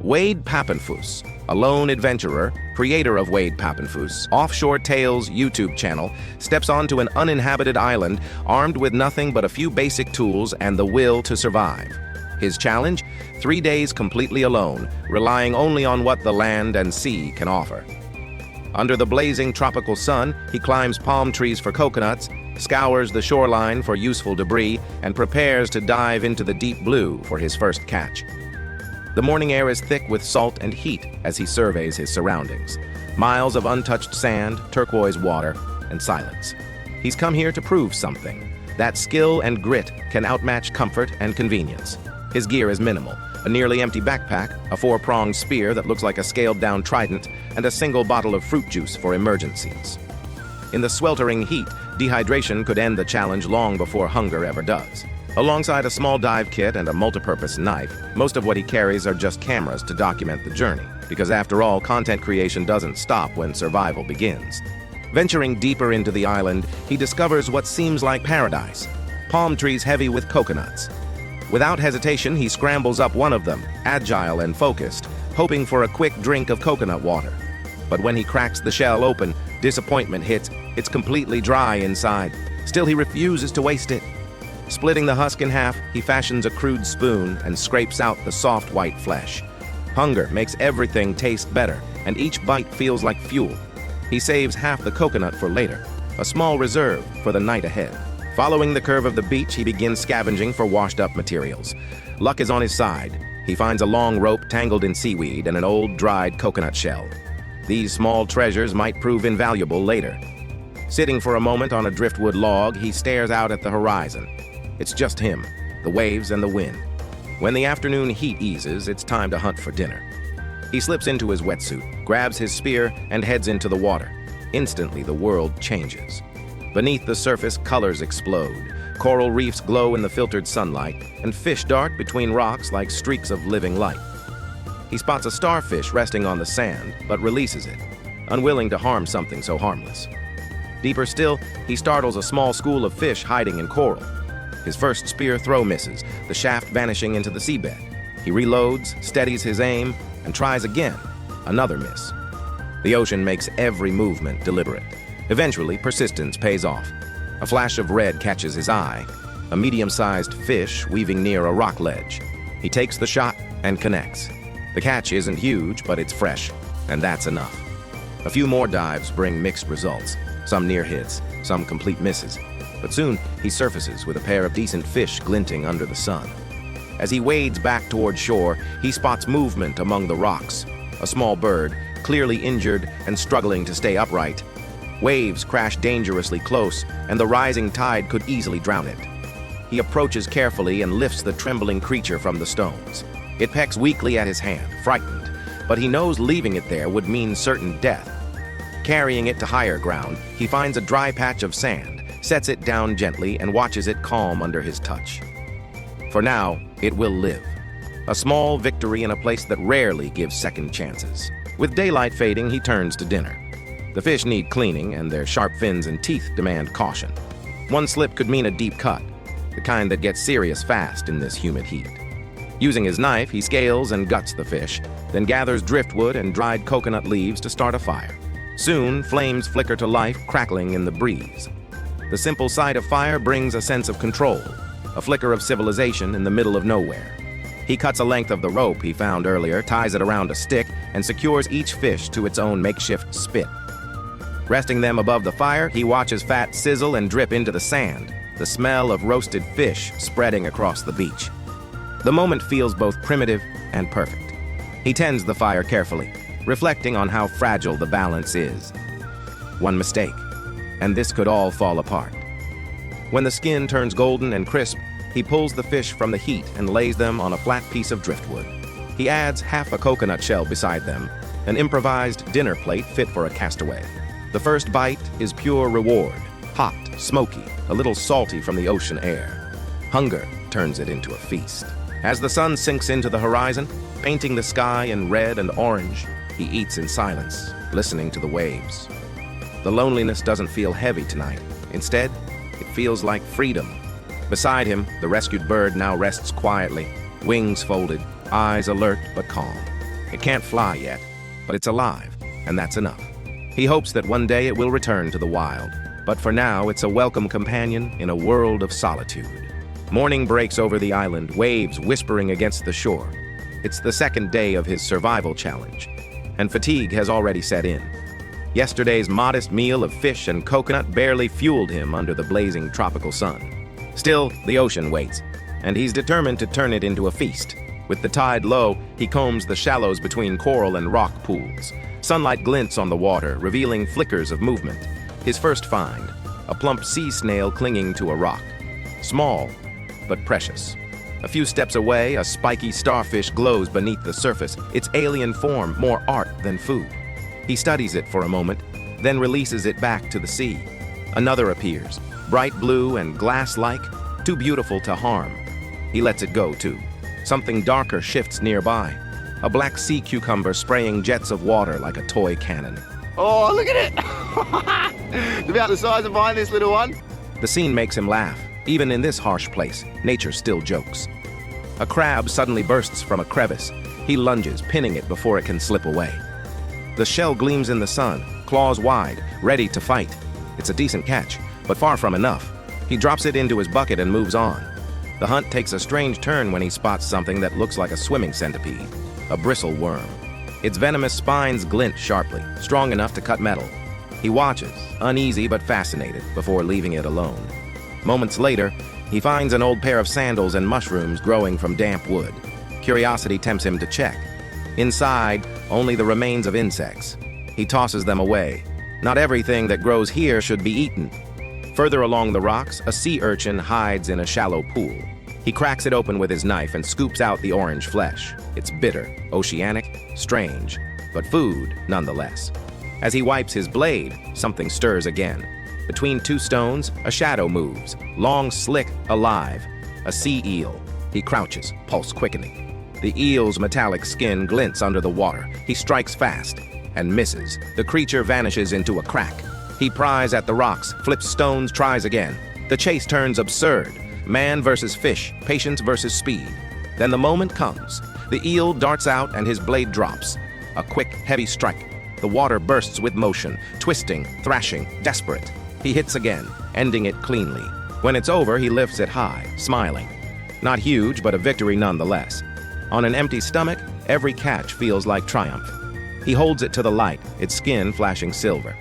Wade Papenfuss, a lone adventurer, creator of Wade Papenfuss, Offshore Tales YouTube channel, steps onto an uninhabited island armed with nothing but a few basic tools and the will to survive. His challenge? 3 days completely alone, relying only on what the land and sea can offer. Under the blazing tropical sun, he climbs palm trees for coconuts, scours the shoreline for useful debris, and prepares to dive into the deep blue for his first catch. The morning air is thick with salt and heat as he surveys his surroundings. Miles of untouched sand, turquoise water, and silence. He's come here to prove something, that skill and grit can outmatch comfort and convenience. His gear is minimal, a nearly empty backpack, a 4-pronged spear that looks like a scaled-down trident, and a single bottle of fruit juice for emergencies. In the sweltering heat, dehydration could end the challenge long before hunger ever does. Alongside a small dive kit and a multipurpose knife, most of what he carries are just cameras to document the journey, because after all, content creation doesn't stop when survival begins. Venturing deeper into the island, he discovers what seems like paradise, palm trees heavy with coconuts. Without hesitation, he scrambles up one of them, agile and focused, hoping for a quick drink of coconut water. But when he cracks the shell open, disappointment hits. It's completely dry inside. Still, he refuses to waste it. Splitting the husk in half, he fashions a crude spoon and scrapes out the soft white flesh. Hunger makes everything taste better, and each bite feels like fuel. He saves half the coconut for later, a small reserve for the night ahead. Following the curve of the beach, he begins scavenging for washed-up materials. Luck is on his side. He finds a long rope tangled in seaweed and an old, dried coconut shell. These small treasures might prove invaluable later. Sitting for a moment on a driftwood log, he stares out at the horizon. It's just him, the waves and the wind. When the afternoon heat eases, it's time to hunt for dinner. He slips into his wetsuit, grabs his spear, and heads into the water. Instantly, the world changes. Beneath the surface, colors explode. Coral reefs glow in the filtered sunlight, and fish dart between rocks like streaks of living light. He spots a starfish resting on the sand, but releases it, unwilling to harm something so harmless. Deeper still, he startles a small school of fish hiding in coral. His first spear throw misses, the shaft vanishing into the seabed. He reloads, steadies his aim, and tries again. Another miss. The ocean makes every movement deliberate. Eventually, persistence pays off. A flash of red catches his eye, a medium-sized fish weaving near a rock ledge. He takes the shot and connects. The catch isn't huge, but it's fresh, and that's enough. A few more dives bring mixed results, some near hits, some complete misses. But soon, he surfaces with a pair of decent fish glinting under the sun. As he wades back toward shore, he spots movement among the rocks. A small bird, clearly injured and struggling to stay upright. Waves crash dangerously close, and the rising tide could easily drown it. He approaches carefully and lifts the trembling creature from the stones. It pecks weakly at his hand, frightened, but he knows leaving it there would mean certain death. Carrying it to higher ground, he finds a dry patch of sand, sets it down gently, and watches it calm under his touch. For now, it will live. A small victory in a place that rarely gives second chances. With daylight fading, he turns to dinner. The fish need cleaning, and their sharp fins and teeth demand caution. One slip could mean a deep cut, the kind that gets serious fast in this humid heat. Using his knife, he scales and guts the fish, then gathers driftwood and dried coconut leaves to start a fire. Soon, flames flicker to life, crackling in the breeze. The simple sight of fire brings a sense of control, a flicker of civilization in the middle of nowhere. He cuts a length of the rope he found earlier, ties it around a stick, and secures each fish to its own makeshift spit. Resting them above the fire, he watches fat sizzle and drip into the sand, the smell of roasted fish spreading across the beach. The moment feels both primitive and perfect. He tends the fire carefully, reflecting on how fragile the balance is. One mistake, and this could all fall apart. When the skin turns golden and crisp, he pulls the fish from the heat and lays them on a flat piece of driftwood. He adds half a coconut shell beside them, an improvised dinner plate fit for a castaway. The first bite is pure reward, hot, smoky, a little salty from the ocean air. Hunger turns it into a feast. As the sun sinks into the horizon, painting the sky in red and orange, he eats in silence, listening to the waves. The loneliness doesn't feel heavy tonight. Instead, it feels like freedom. Beside him, the rescued bird now rests quietly, wings folded, eyes alert but calm. It can't fly yet, but it's alive, and that's enough. He hopes that one day it will return to the wild, but for now it's a welcome companion in a world of solitude. Morning breaks over the island, waves whispering against the shore. It's the second day of his survival challenge, and fatigue has already set in. Yesterday's modest meal of fish and coconut barely fueled him under the blazing tropical sun. Still, the ocean waits, and he's determined to turn it into a feast. With the tide low, he combs the shallows between coral and rock pools. Sunlight glints on the water, revealing flickers of movement. His first find, a plump sea snail clinging to a rock. Small, but precious. A few steps away, a spiky starfish glows beneath the surface, its alien form more art than food. He studies it for a moment, then releases it back to the sea. Another appears, bright blue and glass-like, too beautiful to harm. He lets it go, too. Something darker shifts nearby, a black sea cucumber spraying jets of water like a toy cannon. Oh, look at it! It's about the size of mine, this little one. The scene makes him laugh. Even in this harsh place, nature still jokes. A crab suddenly bursts from a crevice. He lunges, pinning it before it can slip away. The shell gleams in the sun, claws wide, ready to fight. It's a decent catch, but far from enough. He drops it into his bucket and moves on. The hunt takes a strange turn when he spots something that looks like a swimming centipede, a bristle worm. Its venomous spines glint sharply, strong enough to cut metal. He watches, uneasy but fascinated, before leaving it alone. Moments later, he finds an old pair of sandals and mushrooms growing from damp wood. Curiosity tempts him to check. Inside, only the remains of insects. He tosses them away. Not everything that grows here should be eaten. Further along the rocks, a sea urchin hides in a shallow pool. He cracks it open with his knife and scoops out the orange flesh. It's bitter, oceanic, strange, but food nonetheless. As he wipes his blade, something stirs again. Between two stones, a shadow moves, long, slick, alive. A sea eel. He crouches, pulse quickening. The eel's metallic skin glints under the water. He strikes fast and misses. The creature vanishes into a crack. He pries at the rocks, flips stones, tries again. The chase turns absurd. Man versus fish, patience versus speed. Then the moment comes. The eel darts out and his blade drops. A quick, heavy strike. The water bursts with motion, twisting, thrashing, desperate. He hits again, ending it cleanly. When it's over, he lifts it high, smiling. Not huge, but a victory nonetheless. On an empty stomach, every catch feels like triumph. He holds it to the light, its skin flashing silver.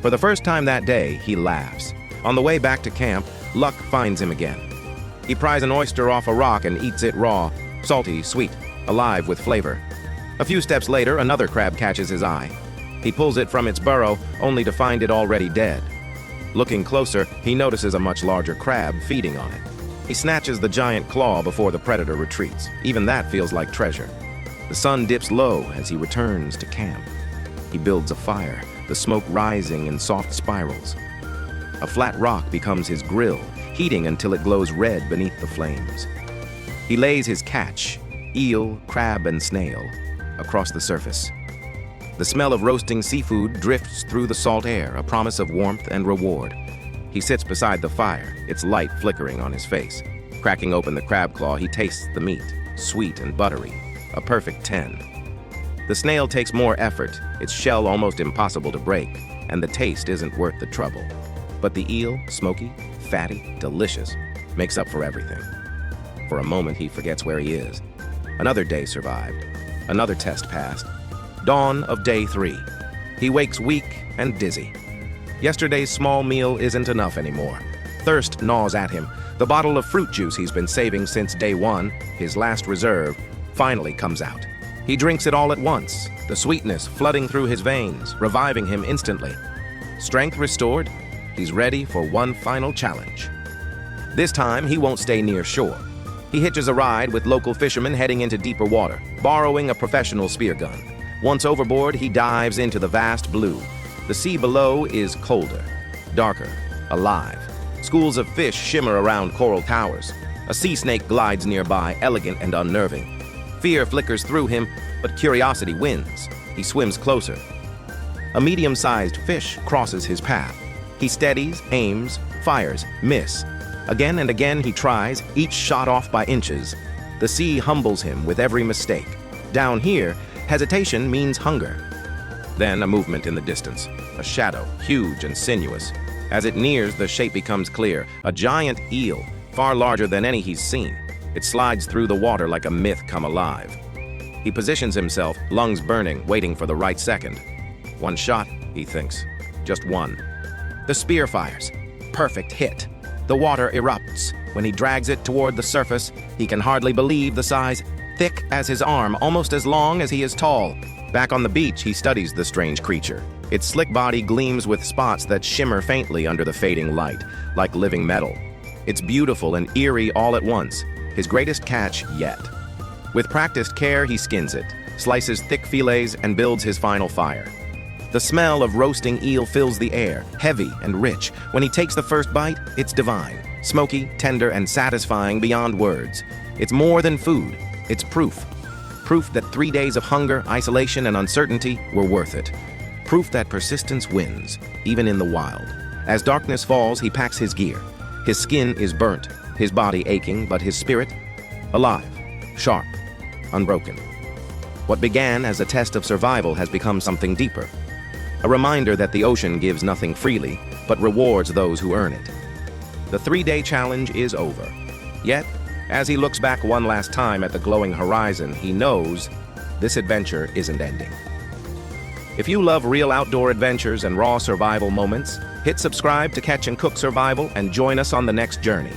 For the first time that day, he laughs. On the way back to camp, luck finds him again. He pries an oyster off a rock and eats it raw, salty, sweet, alive with flavor. A few steps later, another crab catches his eye. He pulls it from its burrow, only to find it already dead. Looking closer, he notices a much larger crab feeding on it. He snatches the giant claw before the predator retreats. Even that feels like treasure. The sun dips low as he returns to camp. He builds a fire, the smoke rising in soft spirals. A flat rock becomes his grill, heating until it glows red beneath the flames. He lays his catch, eel, crab, and snail, across the surface. The smell of roasting seafood drifts through the salt air, a promise of warmth and reward. He sits beside the fire, its light flickering on his face. Cracking open the crab claw, he tastes the meat, sweet and buttery, a perfect 10. The snail takes more effort, its shell almost impossible to break, and the taste isn't worth the trouble. But the eel, smoky, fatty, delicious, makes up for everything. For a moment, he forgets where he is. Another day survived. Another test passed. Dawn of day 3. He wakes weak and dizzy. Yesterday's small meal isn't enough anymore. Thirst gnaws at him. The bottle of fruit juice he's been saving since day 1, his last reserve, finally comes out. He drinks it all at once, the sweetness flooding through his veins, reviving him instantly. Strength restored, he's ready for one final challenge. This time, he won't stay near shore. He hitches a ride with local fishermen heading into deeper water, borrowing a professional spear gun. Once overboard, he dives into the vast blue. The sea below is colder, darker, alive. Schools of fish shimmer around coral towers. A sea snake glides nearby, elegant and unnerving. Fear flickers through him, but curiosity wins. He swims closer. A medium-sized fish crosses his path. He steadies, aims, fires, miss. Again and again he tries, each shot off by inches. The sea humbles him with every mistake. Down here, Hesitation means hunger. Then a movement in the distance, a shadow, huge and sinuous. As it nears, the shape becomes clear, a giant eel, far larger than any he's seen. It slides through the water like a myth come alive. He positions himself, lungs burning, waiting for the right second. One shot, he thinks. Just one. The spear fires. Perfect hit. The water erupts. When he drags it toward the surface, he can hardly believe the size. Thick as his arm, almost as long as he is tall. Back on the beach, he studies the strange creature. Its slick body gleams with spots that shimmer faintly under the fading light, like living metal. It's beautiful and eerie all at once, his greatest catch yet. With practiced care, he skins it, slices thick fillets, and builds his final fire. The smell of roasting eel fills the air, heavy and rich. When he takes the first bite, it's divine, smoky, tender, and satisfying beyond words. It's more than food, it's proof. Proof that 3 days of hunger, isolation, and uncertainty were worth it. Proof that persistence wins, even in the wild. As darkness falls, he packs his gear. His skin is burnt, his body aching, but his spirit alive, sharp, unbroken. What began as a test of survival has become something deeper. A reminder that the ocean gives nothing freely, but rewards those who earn it. The 3-day challenge is over. Yet, as he looks back one last time at the glowing horizon, he knows this adventure isn't ending. If you love real outdoor adventures and raw survival moments, hit subscribe to Catch and Cook Survival and join us on the next journey.